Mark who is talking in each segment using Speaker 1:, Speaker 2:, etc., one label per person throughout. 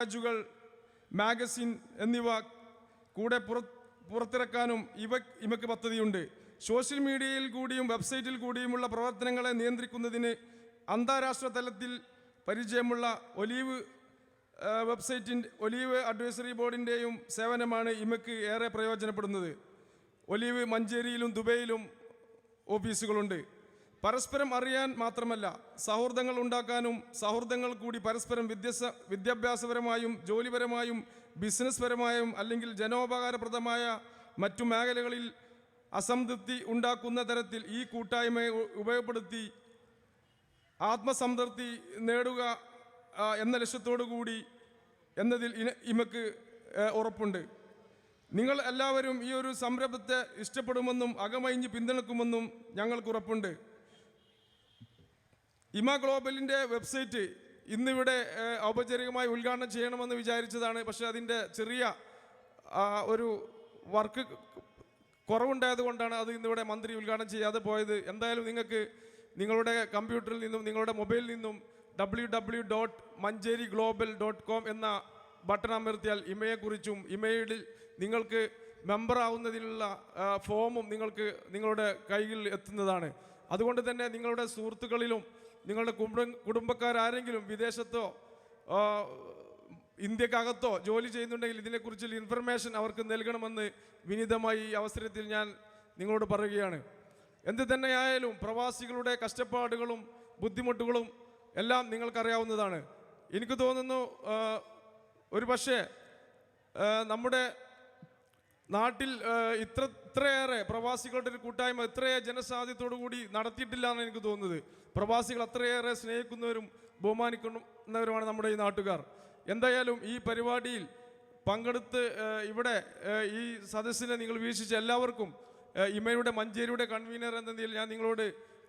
Speaker 1: ുകൾ magazine എന്നിവ കൂടെ പുറത്തിറക്കാനും ഇമക്ക് പദ്ധതിയുണ്ട്. സോഷ്യൽ മീഡിയയിൽ കൂടിയും വെബ്സൈറ്റിൽ കൂടിയുമുള്ള പ്രവർത്തനങ്ങളെ നിയന്ത്രിക്കുന്നതിന് അന്താരാഷ്ട്ര തലത്തിൽ പരിചയമുള്ള ഒലീവ് അഡ്വൈസറി ബോർഡിൻ്റെയും സേവനമാണ് ഇമക്ക് ഏറെ പ്രയോജനപ്പെടുന്നത്. ഒലീവ് മഞ്ചേരിയിലും ദുബൈയിലും ഓഫീസുകളുണ്ട്. പരസ്പരം അറിയാൻ മാത്രമല്ല, സൗഹൃദങ്ങൾ ഉണ്ടാക്കാനും സൗഹൃദങ്ങൾ കൂടി പരസ്പരം വിദ്യാഭ്യാസപരമായും ജോലിപരമായും ബിസിനസ് പരമായും അല്ലെങ്കിൽ ജനോപകാരപ്രദമായ മറ്റു മേഖലകളിൽ അസംതൃപ്തി ഉണ്ടാക്കുന്ന തരത്തിൽ ഈ കൂട്ടായ്മയെ ഉപയോഗപ്പെടുത്തി ആത്മസംതൃപ്തി നേടുക എന്ന ലക്ഷ്യത്തോടു കൂടി എന്നതിൽ ഇമക്ക് ഉറപ്പുണ്ട്. നിങ്ങൾ എല്ലാവരും ഈ ഒരു സംരംഭത്തെ ഇഷ്ടപ്പെടുമെന്നും അകമഴിഞ്ഞ് പിന്തുണക്കുമെന്നും ഞങ്ങൾക്ക് ഉറപ്പുണ്ട്. ഇമ ഗ്ലോബലിൻ്റെ വെബ്സൈറ്റ് ഇന്നിവിടെ ഔപചാരികമായി ഉദ്ഘാടനം ചെയ്യണമെന്ന് വിചാരിച്ചതാണ്. പക്ഷേ അതിൻ്റെ ചെറിയ ഒരു വർക്ക് കുറവുണ്ടായത് കൊണ്ടാണ് അത് ഇന്നിവിടെ മന്ത്രി ഉദ്ഘാടനം ചെയ്യാതെ പോയത്. എന്തായാലും നിങ്ങൾക്ക് നിങ്ങളുടെ കമ്പ്യൂട്ടറിൽ നിന്നും നിങ്ങളുടെ മൊബൈലിൽ നിന്നും www.manjeriglobal.com എന്ന ബട്ടൺ അമർത്തിയാൽ ഇമയെക്കുറിച്ചും ഇമയിൽ നിങ്ങൾക്ക് മെമ്പർ ആവുന്നതിനുള്ള ഫോമും നിങ്ങൾക്ക് നിങ്ങളുടെ കയ്യിൽ എത്തുന്നതാണ്. അതുകൊണ്ട് തന്നെ നിങ്ങളുടെ സുഹൃത്തുക്കളിലും നിങ്ങളുടെ കുടുംബക്കാരെങ്കിലും വിദേശത്തോ ഇന്ത്യക്കകത്തോ ജോലി ചെയ്യുന്നുണ്ടെങ്കിൽ ഇതിനെക്കുറിച്ചുള്ള ഇൻഫർമേഷൻ അവർക്ക് നൽകണമെന്ന് വിനീതമായി ഈ അവസരത്തിൽ ഞാൻ നിങ്ങളോട് പറയുകയാണ്. എന്ത് തന്നെയായാലും പ്രവാസികളുടെ കഷ്ടപ്പാടുകളും ബുദ്ധിമുട്ടുകളും എല്ലാം നിങ്ങൾക്കറിയാവുന്നതാണ്. എനിക്ക് തോന്നുന്നു ഒരു പക്ഷേ നമ്മുടെ നാട്ടിൽ ഇത്രയേറെ പ്രവാസികളുടെ ഒരു കൂട്ടായ്മ ഇത്രയേറെ ജനസാധ്യതയോടു കൂടി നടത്തിയിട്ടില്ല എന്ന് എനിക്ക് തോന്നുന്നത്. പ്രവാസികൾ അത്രയേറെ സ്നേഹിക്കുന്നവരും ബഹുമാനിക്കുന്നവരുമാണ് നമ്മുടെ ഈ നാട്ടുകാർ. എന്തായാലും ഈ പരിപാടിയിൽ പങ്കെടുത്ത് ഇവിടെ ഈ സദസ്സിനെ നിങ്ങൾ വീക്ഷിച്ച എല്ലാവർക്കും ഇമയുടെ മഞ്ചേരിയുടെ കൺവീനർ എന്ന നിലയിൽ ഞാൻ നിങ്ങളോട്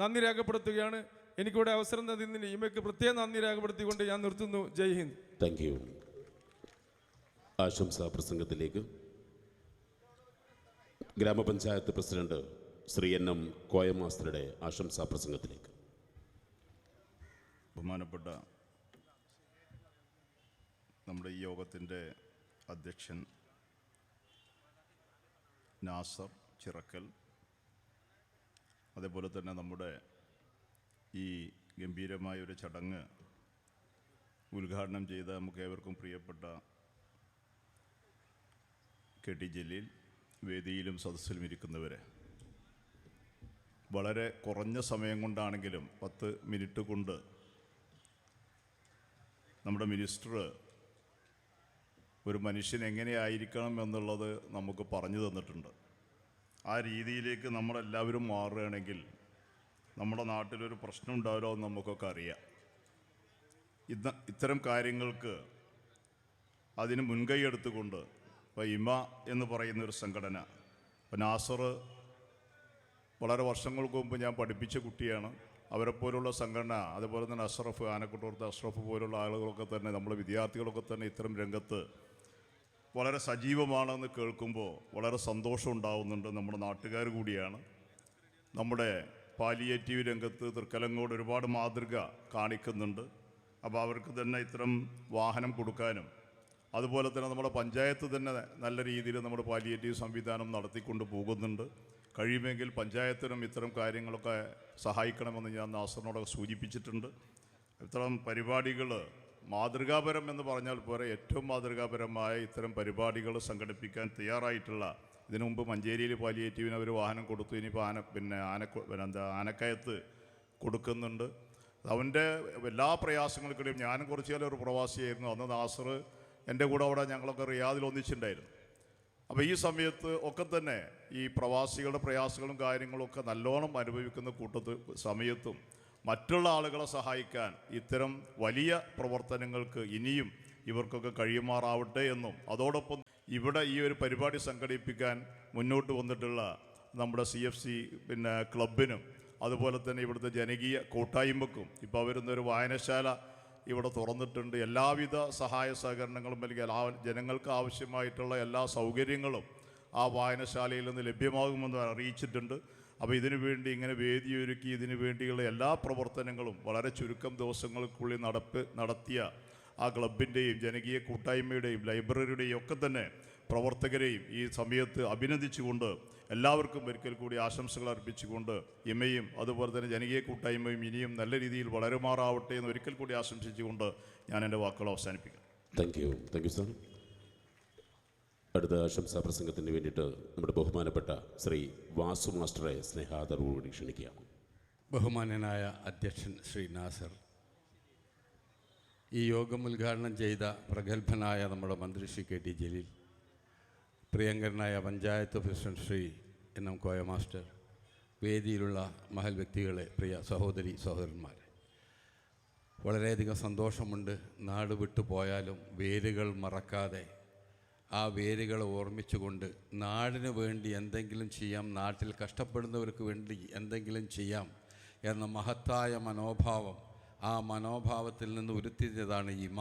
Speaker 1: നന്ദി രേഖപ്പെടുത്തുകയാണ്. എനിക്കിവിടെ അവസരം തന്നതിന് ഇമയ്ക്ക് പ്രത്യേകം നന്ദി രേഖപ്പെടുത്തിക്കൊണ്ട് ഞാൻ നിർത്തുന്നു. ജയ് ഹിന്ദ്.
Speaker 2: Thank you. ആശംസാ പ്രസംഗത്തിലേക്ക് ഗ്രാമപഞ്ചായത്ത് പ്രസിഡന്റ് ശ്രീ NM കോയ മാസ്റ്ററുടെ ആശംസാ പ്രസംഗത്തിലേക്ക്.
Speaker 3: ബഹുമാനപ്പെട്ട നമ്മുടെ ഈ യോഗത്തിൻ്റെ അധ്യക്ഷൻ നാസർ ചിറക്കൽ, അതേപോലെ തന്നെ നമ്മുടെ ഈ ഗംഭീരമായ ഒരു ചടങ്ങ് ഉദ്ഘാടനം ചെയ്ത നമുക്ക് ഏവർക്കും പ്രിയപ്പെട്ട KT ജലീൽ, വേദിയിലും സദസ്സിലും ഇരിക്കുന്നവരെ, വളരെ കുറഞ്ഞ സമയം കൊണ്ടാണെങ്കിലും 10 മിനിറ്റ് കൊണ്ട് നമ്മുടെ മിനിസ്റ്റർ ഒരു മനുഷ്യൻ എങ്ങനെയായിരിക്കണം എന്നുള്ളത് നമുക്ക് പറഞ്ഞു തന്നിട്ടുണ്ട്. ആ രീതിയിലേക്ക് നമ്മളെല്ലാവരും മാറുകയാണെങ്കിൽ നമ്മുടെ നാട്ടിലൊരു പ്രശ്നം ഉണ്ടാവില്ലോ എന്ന് നമുക്കൊക്കെ അറിയാം. ഇത്തരം കാര്യങ്ങൾക്ക് അതിന് മുൻകൈ എടുത്തുകൊണ്ട് ഇപ്പോൾ ഇമ എന്ന് പറയുന്നൊരു സംഘടന, ഇപ്പോൾ നാസർ വളരെ വർഷങ്ങൾക്ക് മുമ്പ് ഞാൻ പഠിപ്പിച്ച കുട്ടിയാണ്. അവരെപ്പോലുള്ള സംഘടന, അതുപോലെ തന്നെ അഷ്റഫ്, ആനക്കുട്ടൂർത്തെ അഷ്റഫ് പോലുള്ള ആളുകളൊക്കെ തന്നെ, നമ്മുടെ വിദ്യാർത്ഥികളൊക്കെ തന്നെ ഇത്തരം രംഗത്ത് വളരെ സജീവമാണെന്ന് കേൾക്കുമ്പോൾ വളരെ സന്തോഷം ഉണ്ടാവുന്നുണ്ട്. നമ്മുടെ നാട്ടുകാർ കൂടിയാണ്. നമ്മുടെ പാലിയേറ്റീവ് രംഗത്ത് തൃക്കലങ്ങോട് ഒരുപാട് മാതൃക കാണിക്കുന്നുണ്ട്. അപ്പോൾ അവർക്ക് തന്നെ ഇത്തരം വാഹനം കൊടുക്കാനും, അതുപോലെ തന്നെ നമ്മുടെ പഞ്ചായത്ത് തന്നെ നല്ല രീതിയിൽ നമ്മുടെ പാലിയേറ്റീവ് സംവിധാനം നടത്തിക്കൊണ്ട് പോകുന്നുണ്ട്. കഴിയുമെങ്കിൽ പഞ്ചായത്തിനും ഇത്തരം കാര്യങ്ങളൊക്കെ സഹായിക്കണമെന്ന് ഞാൻ നാസറിനോടൊക്കെ സൂചിപ്പിച്ചിട്ടുണ്ട്. ഇത്തരം പരിപാടികൾ മാതൃകാപരം എന്ന് പറഞ്ഞാൽ പോരെ, ഏറ്റവും മാതൃകാപരമായ ഇത്തരം പരിപാടികൾ സംഘടിപ്പിക്കാൻ തയ്യാറായിട്ടുള്ള, ഇതിനു മുമ്പ് മഞ്ചേരിയിൽ പാലിയേറ്റീവിന് അവർ വാഹനം കൊടുത്തു. ഇനിയിപ്പോൾ ആനക്കയത്ത് കൊടുക്കുന്നുണ്ട്. അവൻ്റെ എല്ലാ പ്രയാസങ്ങൾക്കിടെയും ഞാനും കുറച്ചു കാലം ഒരു പ്രവാസിയായിരുന്നു. അന്ന് നാസർ എൻ്റെ കൂടെ അവിടെ ഞങ്ങളൊക്കെ റിയാദിൽ ഒന്നിച്ചിട്ടുണ്ടായിരുന്നു. അപ്പോൾ ഈ സമയത്ത് ഒക്കെ തന്നെ ഈ പ്രവാസികളുടെ പ്രയാസങ്ങളും കാര്യങ്ങളൊക്കെ നല്ലോണം അനുഭവിക്കുന്ന സമയത്തും മറ്റുള്ള ആളുകളെ സഹായിക്കാൻ ഇത്തരം വലിയ പ്രവർത്തനങ്ങൾക്ക് ഇനിയും ഇവർക്കൊക്കെ കഴിയുമാറാവട്ടെ എന്നും, അതോടൊപ്പം ഇവിടെ ഈ ഒരു പരിപാടി സംഘടിപ്പിക്കാൻ മുന്നോട്ട് വന്നിട്ടുള്ള നമ്മുടെ CFC ക്ലബിനും, അതുപോലെ തന്നെ ഇവിടുത്തെ ജനകീയ കൂട്ടായ്മക്കും, ഇപ്പോൾ വരുന്നൊരു വായനശാല ഇവിടെ തുറന്നിട്ടുണ്ട്. എല്ലാവിധ സഹായ സഹകരണങ്ങളും അല്ലെങ്കിൽ ജനങ്ങൾക്ക് ആവശ്യമായിട്ടുള്ള എല്ലാ സൗകര്യങ്ങളും ആ വായനശാലയിൽ നിന്ന് ലഭ്യമാകുമെന്ന് അറിയിച്ചിട്ടുണ്ട്. അപ്പോൾ ഇതിനു വേണ്ടി ഇങ്ങനെ വേദിയൊരുക്കി ഇതിനു വേണ്ടിയുള്ള എല്ലാ പ്രവർത്തനങ്ങളും വളരെ ചുരുക്കം ദിവസങ്ങൾക്കുള്ളിൽ നടത്തിയ ആ ക്ലബിൻ്റെയും ജനകീയ കൂട്ടായ്മയുടെയും ലൈബ്രറിയുടെയും ഒക്കെ തന്നെ പ്രവർത്തകരെയും ഈ സമയത്ത് അഭിനന്ദിച്ചുകൊണ്ട് എല്ലാവർക്കും ഒരിക്കൽ കൂടി ആശംസകൾ അർപ്പിച്ചുകൊണ്ട് ഇമയും അതുപോലെ തന്നെ ജനകീയ കൂട്ടായ്മയും ഇനിയും നല്ല രീതിയിൽ വളരുമാറാവട്ടെ എന്ന് ഒരിക്കൽ കൂടി ആശംസിച്ചുകൊണ്ട് ഞാൻ എൻ്റെ വാക്കുകൾ അവസാനിപ്പിക്കാം.
Speaker 2: Thank you sir. അടുത്ത ആശംസാ പ്രസംഗത്തിന് വേണ്ടിയിട്ട് നമ്മുടെ ബഹുമാനപ്പെട്ട ശ്രീ വാസു മാസ്റ്ററെ സ്നേഹാദരവോടുകൂടി ക്ഷണിക്കുകയാണ്.
Speaker 4: ബഹുമാന്യനായ അധ്യക്ഷൻ ശ്രീ നാസർ, ഈ യോഗം ഉദ്ഘാടനം ചെയ്ത പ്രഗത്ഭനായ നമ്മുടെ മന്ത്രി ശ്രീ കെ ടി ജലീൽ, പ്രിയങ്കരനായ പഞ്ചായത്ത് പ്രസിഡന്റ് ശ്രീ എൻ.എം. കോയ മാസ്റ്റർ, വേദിയിലുള്ള മഹൽ വ്യക്തികളെ, പ്രിയ സഹോദരി സഹോദരന്മാരെ, വളരെയധികം സന്തോഷമുണ്ട്. നാട് വിട്ടു പോയാലും വേരുകൾ മറക്കാതെ ആ വേരുകളെ ഓർമ്മിച്ചുകൊണ്ട് നാടിന് വേണ്ടി എന്തെങ്കിലും ചെയ്യാം, നാട്ടിൽ കഷ്ടപ്പെടുന്നവർക്ക് വേണ്ടി എന്തെങ്കിലും ചെയ്യാം എന്ന മഹത്തായ മനോഭാവം, ആ മനോഭാവത്തിൽ നിന്ന് ഉരുത്തിരിഞ്ഞതാണ് ഇമ.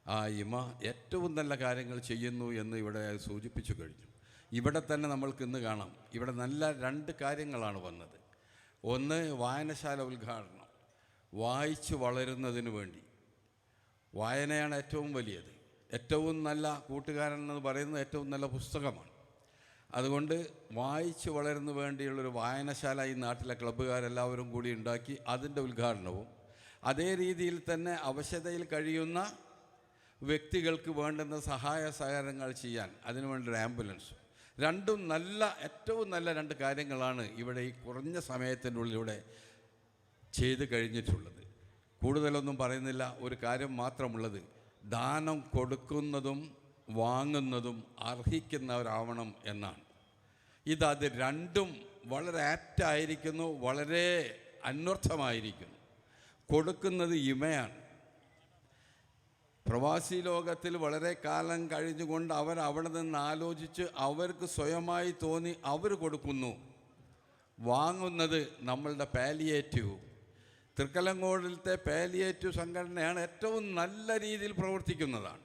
Speaker 4: ആ ഇമ ഏറ്റവും നല്ല കാര്യങ്ങൾ ചെയ്യുന്നു എന്ന് ഇവിടെ സൂചിപ്പിച്ചു കഴിഞ്ഞു. ഇവിടെ തന്നെ നമ്മൾക്ക് ഇന്ന് കാണാം, ഇവിടെ നല്ല 2 കാര്യങ്ങളാണ് വന്നത്. ഒന്ന്, വായനശാല ഉദ്ഘാടനം. വായിച്ചു വളരുന്നതിന് വേണ്ടി വായനയാണ് ഏറ്റവും വലിയത്. ഏറ്റവും നല്ല കൂട്ടുകാരൻ എന്ന് പറയുന്നത് ഏറ്റവും നല്ല പുസ്തകമാണ്. അതുകൊണ്ട് വായിച്ചു വളരുന്നതിന് വേണ്ടിയുള്ളൊരു വായനശാല ഈ നാട്ടിലെ ക്ലബ്ബുകാരെല്ലാവരും കൂടി ഉണ്ടാക്കി അതിൻ്റെ ഉദ്ഘാടനവും, അതേ രീതിയിൽ തന്നെ അവശതയിൽ കഴിയുന്ന വ്യക്തികൾക്ക് വേണ്ടുന്ന സഹായ സഹകരണങ്ങൾ ചെയ്യാൻ അതിനുവേണ്ടൊരു ആംബുലൻസും, രണ്ടും ഏറ്റവും നല്ല 2 കാര്യങ്ങളാണ് ഇവിടെ ഈ കുറഞ്ഞ സമയത്തിൻ്റെ ഉള്ളിലൂടെ ചെയ്ത് കഴിഞ്ഞിട്ടുള്ളത്. കൂടുതലൊന്നും പറയുന്നില്ല. ഒരു കാര്യം മാത്രമുള്ളത്, ദാനം കൊടുക്കുന്നതും വാങ്ങുന്നതും അർഹിക്കുന്നവരാവണം എന്നാണ്. അത് രണ്ടും വളരെ ആപ്റ്റായിരിക്കുന്നു, വളരെ അന്വർത്ഥമായിരിക്കുന്നു. കൊടുക്കുന്നത് ഇമയാണ്. പ്രവാസി ലോകത്തിൽ വളരെ കാലം കഴിഞ്ഞുകൊണ്ട് അവിടെ നിന്ന് ആലോചിച്ച് അവർക്ക് സ്വയമായി തോന്നി അവർ കൊടുക്കുന്നു. വാങ്ങുന്നത് നമ്മളുടെ പാലിയേറ്റീവ്. തൃക്കലങ്കോടിലത്തെ പാലിയേറ്റീവ് സംഘടനയാണ് ഏറ്റവും നല്ല രീതിയിൽ പ്രവർത്തിക്കുന്നതാണ്.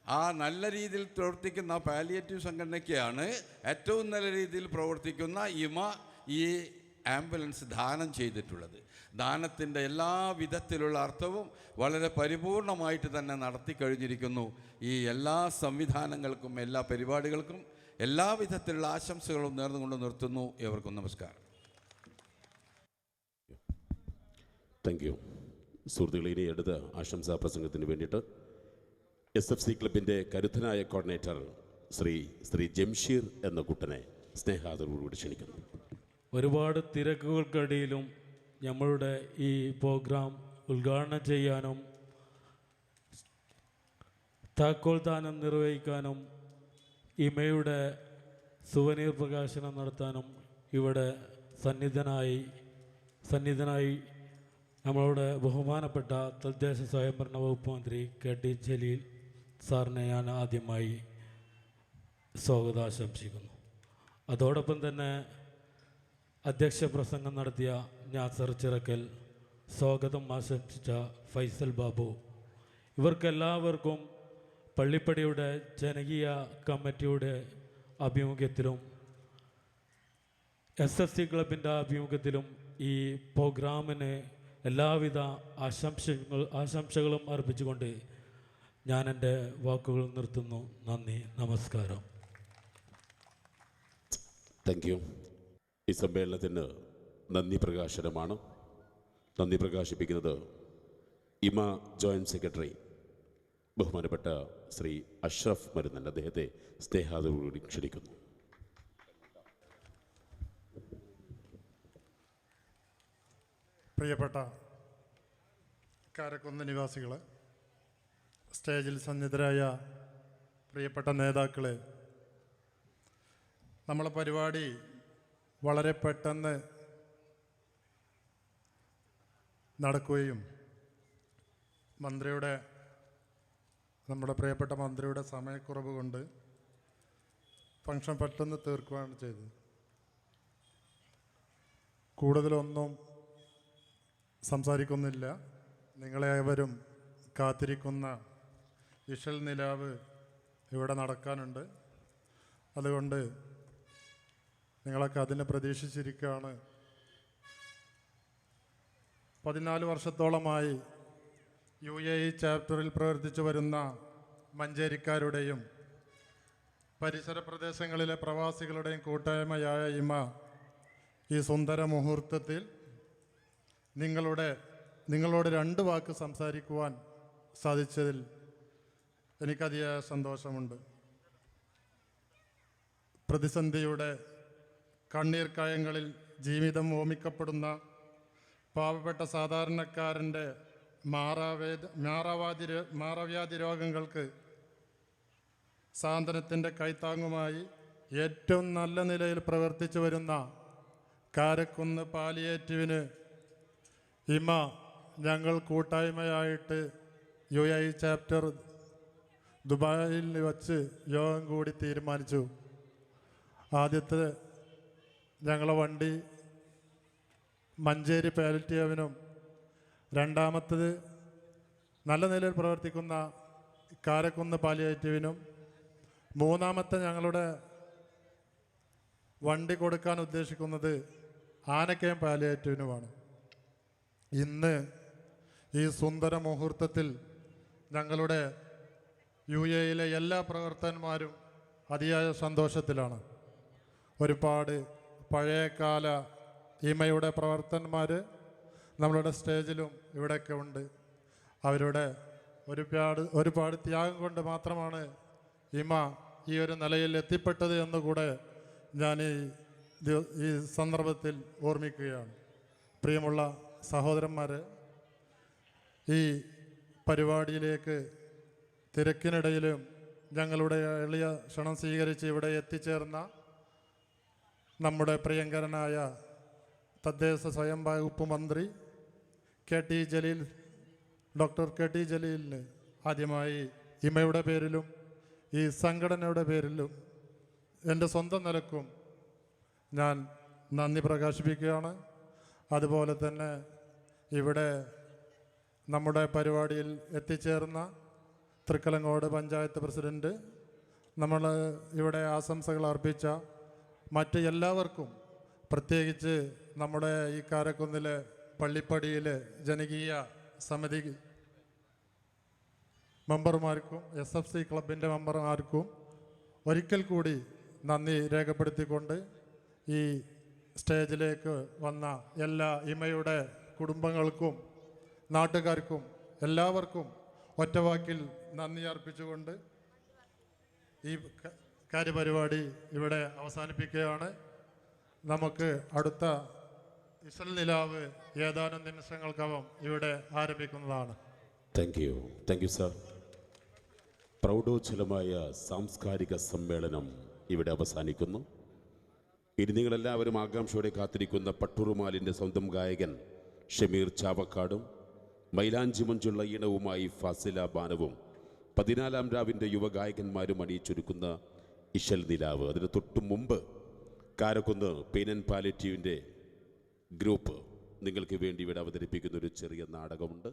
Speaker 4: ആ നല്ല രീതിയിൽ പ്രവർത്തിക്കുന്ന പാലിയേറ്റീവ് സംഘടനയ്ക്കാണ് ഏറ്റവും നല്ല രീതിയിൽ പ്രവർത്തിക്കുന്ന ഇമ ഈ ആംബുലൻസ് ദാനം ചെയ്തിട്ടുള്ളത്. ദാനത്തിൻ്റെ എല്ലാ വിധത്തിലുള്ള അർത്ഥവും വളരെ പരിപൂർണമായിട്ട് തന്നെ നടത്തി കഴിഞ്ഞിരിക്കുന്നു. ഈ എല്ലാ സംവിധാനങ്ങൾക്കും എല്ലാ പരിപാടികൾക്കും എല്ലാ വിധത്തിലുള്ള ആശംസകളും നേർന്നുകൊണ്ട് നിർത്തുന്നു. ഏവർക്കും നമസ്കാരം.
Speaker 2: Thank you. സുഹൃത്തുക്കളെ, ഇനി അടുത്ത ആശംസാ പ്രസംഗത്തിന് വേണ്ടിയിട്ട് SFC ക്ലബിൻ്റെ കരുത്തനായ കോർഡിനേറ്റർ ശ്രീ ജംഷീർ എന്ന കുട്ടനെ സ്നേഹാദരവോടുകൂടി ക്ഷണിക്കുന്നു.
Speaker 5: ഒരുപാട് തിരക്കുകൾക്കിടയിലും നമ്മളുടെ ഈ പ്രോഗ്രാം ഉദ്ഘാടനം ചെയ്യാനും താക്കോൽ ദാനം നിർവഹിക്കാനും ഇമയുടെ സുവനീർ പ്രകാശനം നടത്താനും ഇവിടെ സന്നിധനായി നമ്മളുടെ ബഹുമാനപ്പെട്ട തദ്ദേശ സ്വയംഭരണ വകുപ്പ് മന്ത്രി KT ജലീൽ സാറിനെ ഞാൻ ആദ്യമായി സ്വാഗതം ആശംസിക്കുന്നു. അതോടൊപ്പം തന്നെ അധ്യക്ഷ പ്രസംഗം നടത്തിയ നാസർ ചിറക്കൽ, സ്വാഗതം ആശംസിച്ച ഫൈസൽ ബാബു, ഇവർക്കെല്ലാവർക്കും പള്ളിപ്പടിയുടെ ജനകീയ കമ്മിറ്റിയുടെ ആഭിമുഖ്യത്തിലും SFC ക്ലബിൻ്റെ ആഭിമുഖ്യത്തിലും ഈ പ്രോഗ്രാമിന് എല്ലാവിധ ആശംസകളും അർപ്പിച്ചുകൊണ്ട് ഞാൻ എൻ്റെ വാക്കുകൾ നിർത്തുന്നു. നന്ദി, നമസ്കാരം.
Speaker 2: Thank you. ഈ സമ്മേളനത്തിന് നന്ദി പ്രകാശനമാണ്. നന്ദി പ്രകാശിപ്പിക്കുന്നത് ഇമ ജോയിൻറ്റ് സെക്രട്ടറി ബഹുമാനപ്പെട്ട ശ്രീ അഷ്റഫ് മരുന്നൻ. അദ്ദേഹത്തെ സ്നേഹാദരവോടുകൂടി ക്ഷണിക്കുന്നു.
Speaker 6: പ്രിയപ്പെട്ട കാരക്കുന്ന് നിവാസികൾ, സ്റ്റേജിൽ സന്നിധരായ പ്രിയപ്പെട്ട നേതാക്കളെ, നമ്മളെ പരിപാടി വളരെ പെട്ടെന്ന് നടക്കുകയും നമ്മുടെ പ്രിയപ്പെട്ട മന്ത്രിയുടെ സമയക്കുറവ് കൊണ്ട് ഫംഗ്ഷൻ പെട്ടെന്ന് തീർക്കുകയാണ് ചെയ്തത്. കൂടുതലൊന്നും സംസാരിക്കുന്നില്ല. നിങ്ങളേവരും കാത്തിരിക്കുന്ന വിഷൽ നിലാവ് ഇവിടെ നടക്കാനുണ്ട്. അതുകൊണ്ട് നിങ്ങളൊക്കെ അതിനെ പ്രതീക്ഷിച്ചിരിക്കുകയാണ്. 14 വർഷത്തോളമായി UAE ചാപ്റ്ററിൽ പ്രവർത്തിച്ചു വരുന്ന മഞ്ചേരിക്കാരുടെയും പരിസര പ്രദേശങ്ങളിലെ പ്രവാസികളുടെയും കൂട്ടായ്മയായ ഇമ ഈ സുന്ദര മുഹൂർത്തത്തിൽ നിങ്ങളോട് 2 വാക്ക് സംസാരിക്കുവാൻ സാധിച്ചതിൽ എനിക്കതിയായ സന്തോഷമുണ്ട്. പ്രതിസന്ധിയുടെ കണ്ണീർ കായങ്ങളിൽ ജീവിതം ഓമിക്കപ്പെടുന്ന പാവപ്പെട്ട സാധാരണക്കാരൻ്റെ മാറാവ്യാധി രോഗങ്ങൾക്ക് സാന്ത്വനത്തിൻ്റെ കൈത്താങ്ങുമായി ഏറ്റവും നല്ല നിലയിൽ പ്രവർത്തിച്ചു വരുന്ന കാരക്കുന്ന് പാലിയേറ്റീവിന് ഇമ ഞങ്ങൾ കൂട്ടായ്മയായിട്ട് UAE ചാപ്റ്റർ ദുബായിൽ വച്ച് യോഗം കൂടി തീരുമാനിച്ചു. ആദ്യത്തെ ഞങ്ങളെ വണ്ടി മഞ്ചേരി പാലിയേറ്റീവിനും, രണ്ടാമത്തത് നല്ല നിലയിൽ പ്രവർത്തിക്കുന്ന കാരക്കുന്ന് പാലിയേറ്റീവിനും, മൂന്നാമത്തെ ഞങ്ങളുടെ വണ്ടി കൊടുക്കാൻ ഉദ്ദേശിക്കുന്നത് ആനക്കയം പാലിയേറ്റീവിനുമാണ്. ഇന്ന് ഈ സുന്ദര മുഹൂർത്തത്തിൽ ഞങ്ങളുടെ UAEയിലെ എല്ലാ പ്രവർത്തകന്മാരും അതിയായ സന്തോഷത്തിലാണ്. ഒരുപാട് പഴയകാല ഇമയുടെ പ്രവർത്തകന്മാർ നമ്മളുടെ സ്റ്റേജിലും ഇവിടെയൊക്കെ ഉണ്ട്. അവരുടെ ഒരുപാട് ത്യാഗം കൊണ്ട് മാത്രമാണ് ഇമ ഈ ഒരു നിലയിൽ എത്തിപ്പെട്ടത് എന്നുകൂടെ ഞാൻ ഈ സന്ദർഭത്തിൽ ഓർമ്മിക്കുകയാണ്. പ്രിയമുള്ള സഹോദരന്മാർ, ഈ പരിപാടിയിലേക്ക് തിരക്കിനിടയിലും ഞങ്ങളുടെ എളിയ ക്ഷണം സ്വീകരിച്ച് ഇവിടെ എത്തിച്ചേർന്ന നമ്മുടെ പ്രിയങ്കരനായ തദ്ദേശ സ്വയം വകുപ്പ് മന്ത്രി ഡോക്ടർ കെ ടി ജലീലിന് ആദ്യമായി ഇമയുടെ പേരിലും ഈ സംഘടനയുടെ പേരിലും എൻ്റെ സ്വന്തം നിലക്കും ഞാൻ നന്ദി പ്രകാശിപ്പിക്കുകയാണ്. അതുപോലെ തന്നെ ഇവിടെ നമ്മുടെ പരിപാടിയിൽ എത്തിച്ചേർന്ന തൃക്കലങ്ങോട് പഞ്ചായത്ത് പ്രസിഡൻറ്റ്, നമ്മൾ ഇവിടെ ആശംസകൾ അർപ്പിച്ച മറ്റ് എല്ലാവർക്കും, പ്രത്യേകിച്ച് നമ്മുടെ ഈ കാരക്കുന്നിലെ പള്ളിപ്പടിയിലെ ജനകീയ സമിതി മെമ്പർമാർക്കും SFC ക്ലബിൻ്റെ മെമ്പർമാർക്കും ഒരിക്കൽ കൂടി നന്ദി രേഖപ്പെടുത്തിക്കൊണ്ട് ഈ സ്റ്റേജിലേക്ക് വന്ന എല്ലാ ഇമയുടെ കുടുംബങ്ങൾക്കും നാട്ടുകാർക്കും എല്ലാവർക്കും ഒറ്റവാക്കിൽ നന്ദി അർപ്പിച്ചുകൊണ്ട് ഈ കാര്യപരിപാടി ഇവിടെ അവസാനിപ്പിക്കുകയാണ്. നമുക്ക് അടുത്ത ഇശൽ നിലാവ് ഏതാനും നിമിഷങ്ങൾക്കകം ഇവിടെ ആരംഭിക്കുന്നതാണ്.
Speaker 2: Thank you sir. പ്രൗഢോജ്വലമായ സാംസ്കാരിക സമ്മേളനം ഇവിടെ അവസാനിക്കുന്നു. ഇനി നിങ്ങളെല്ലാവരും ആകാംക്ഷയോടെ കാത്തിരിക്കുന്ന പട്ടുറുമാലിൻ്റെ സ്വന്തം ഗായകൻ ഷമീർ ചാവക്കാടും മൈലാഞ്ചി മഞ്ചുള്ള ഈണവുമായി ഫാസില ബാനവും 14-ാം രാവിൻ്റെ യുവഗായകന്മാരും അണിയിച്ചൊരുക്കുന്ന ഇശൽ നിലാവ്. അതിന് തൊട്ടു മുമ്പ് കാരക്കുന്ന് പെയിൻ ആൻഡ് പാലിയേറ്റീവിൻ്റെ ഗ്രൂപ്പ് നിങ്ങൾക്ക് വേണ്ടി ഇവിടെ അവതരിപ്പിക്കുന്ന ഒരു ചെറിയ നാടകമുണ്ട്.